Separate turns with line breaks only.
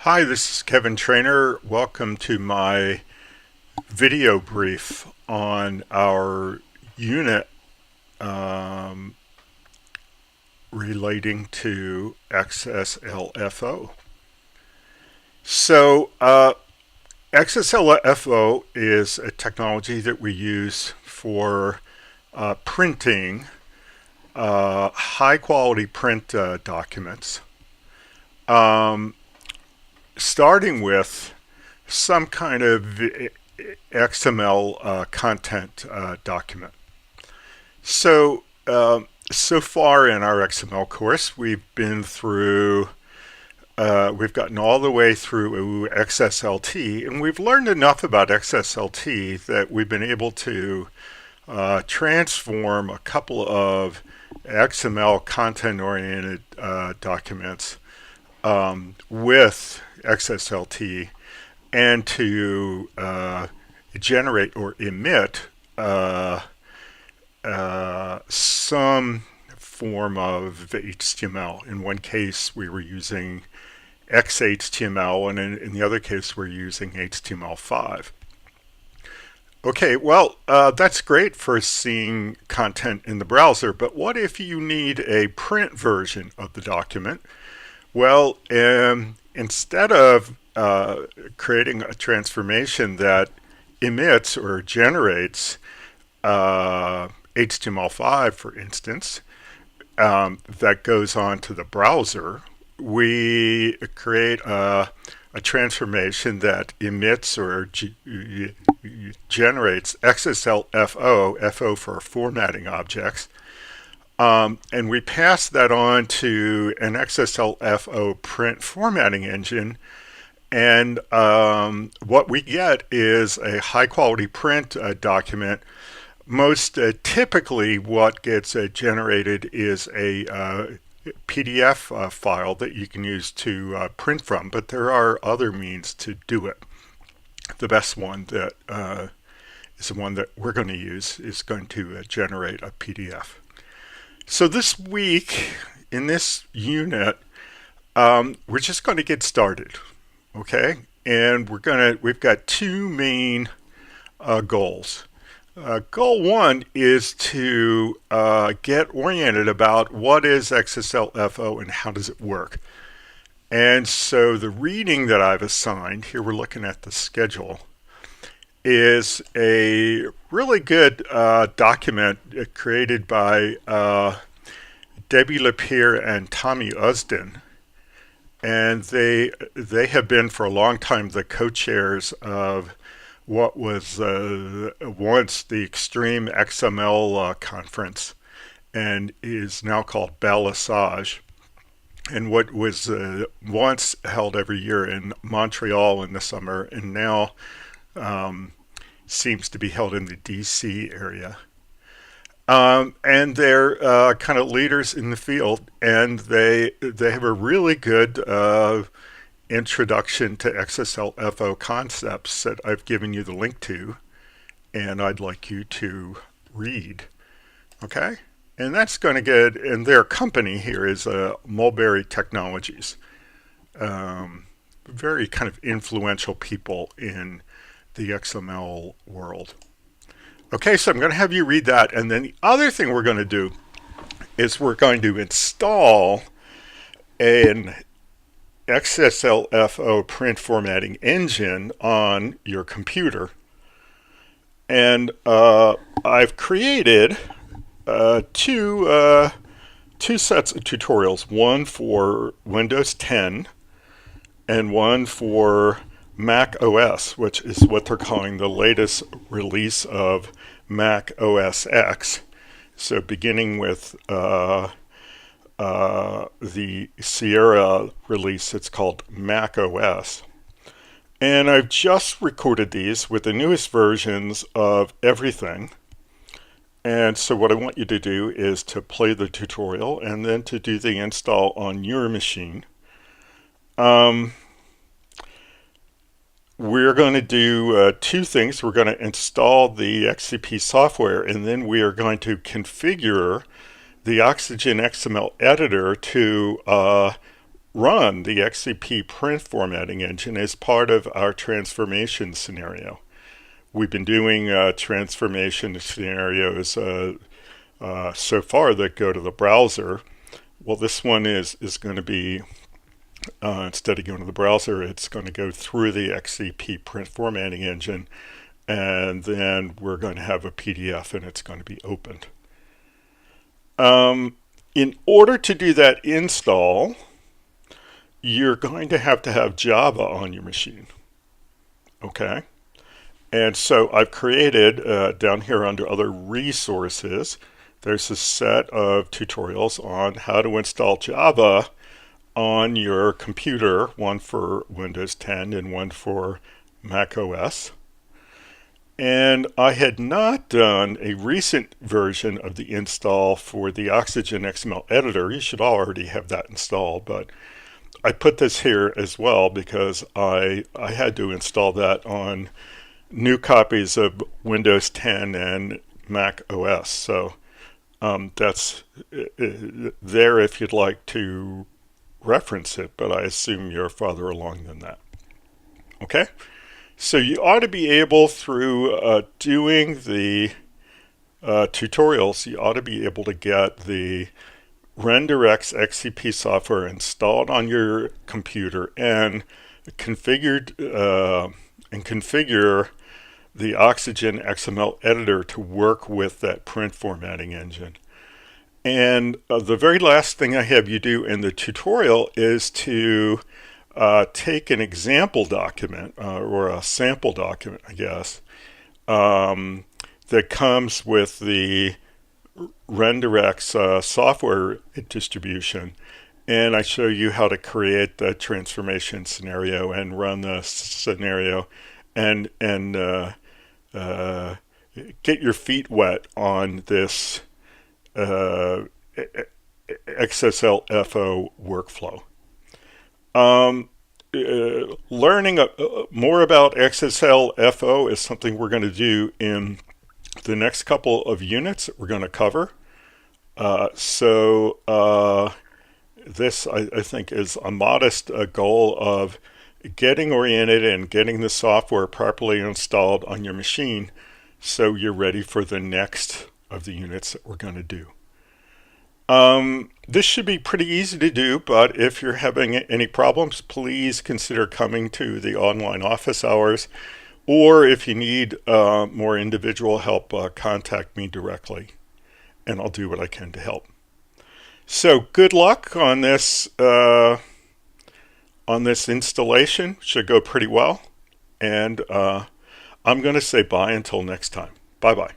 Hi, this is Kevin Trainer. Welcome to my video brief on our unit relating to XSL-FO. XSL-FO is a technology that we use for printing high quality print documents. Starting with some kind of XML content document. So far in our XML course, we've been through, we've gotten all the way through XSLT, and we've learned enough about XSLT that we've been able to transform a couple of XML content-oriented documents with XSLT and to generate or emit some form of HTML. In one case, we were using XHTML, and in the other case, we're using HTML5. Okay, well, that's great for seeing content in the browser, but what if you need a print version of the document? Well, instead of creating a transformation that emits or generates HTML5, for instance, that goes on to the browser, we create a transformation that emits or generates XSL-FO, FO for formatting objects, and we pass that on to an XSL-FO print formatting engine, and what we get is a high quality print document. Most typically what gets generated is a PDF file that you can use to print from, but there are other means to do it. The best one that is the one that we're going to use is going to generate a PDF. So this week in this unit, we're just going to get started, okay? And we've got two main goals. Goal one is to get oriented about what is XSL-FO and how does it work. And so the reading that I've assigned, here we're looking at the schedule, is a really good document created by Debbie Lapierre and Tommy Usden. And they have been for a long time the co-chairs of what was once the Extreme XML conference and is now called Balasage, and what was once held every year in Montreal in the summer and now seems to be held in the DC area. And they're kind of leaders in the field, and they have a really good introduction to XSL-FO concepts that I've given you the link to, and I'd like you to read. Okay? And that's going to get, and their company here is Mulberry Technologies. Very kind of influential people in the XML world. Okay, so I'm going to have you read that, and then the other thing we're going to do is we're going to install an XSL-FO print formatting engine on your computer. And I've created two sets of tutorials, one for Windows 10 and one for Mac OS, which is what they're calling the latest release of Mac OS X. So beginning with the Sierra release, it's called Mac OS. And I've just recorded these with the newest versions of everything. And so what I want you to do is to play the tutorial and then to do the install on your machine. We're going to do two things. We're going to install the XCP software, and then we are going to configure the Oxygen XML editor to run the XCP print formatting engine as part of our transformation scenario. We've been doing transformation scenarios so far that go to the browser. Well, this one is going to be, instead of going to the browser, it's going to go through the XCP print formatting engine, and then we're going to have a PDF and it's going to be opened. In order to do that install, you're going to have Java on your machine. Okay? And so I've created, down here under other resources, there's a set of tutorials on how to install Java on your computer, one for Windows 10 and one for Mac OS. And I had not done a recent version of the install for the Oxygen XML editor. You should already have that installed, but I put this here as well because I had to install that on new copies of Windows 10 and Mac OS. So that's there if you'd like to reference it, but I assume you're farther along than that. Okay? So you ought to be able, through doing the tutorials, you ought to be able to get the RenderX XCP software installed on your computer and configure the Oxygen XML editor to work with that print formatting engine. And the very last thing I have you do in the tutorial is to take an example document or a sample document, I guess, that comes with the RenderX software distribution, and I show you how to create the transformation scenario and run the scenario and get your feet wet on this XSL-FO workflow. Learning more about XSL-FO is something we're going to do in the next couple of units that we're going to cover. This, I think, is a modest goal of getting oriented and getting the software properly installed on your machine so you're ready for the next of the units that we're going to do. This should be pretty easy to do, but if you're having any problems, please consider coming to the online office hours, or if you need more individual help, contact me directly, and I'll do what I can to help. So good luck on this installation. Should go pretty well, and I'm going to say bye until next time. Bye-bye.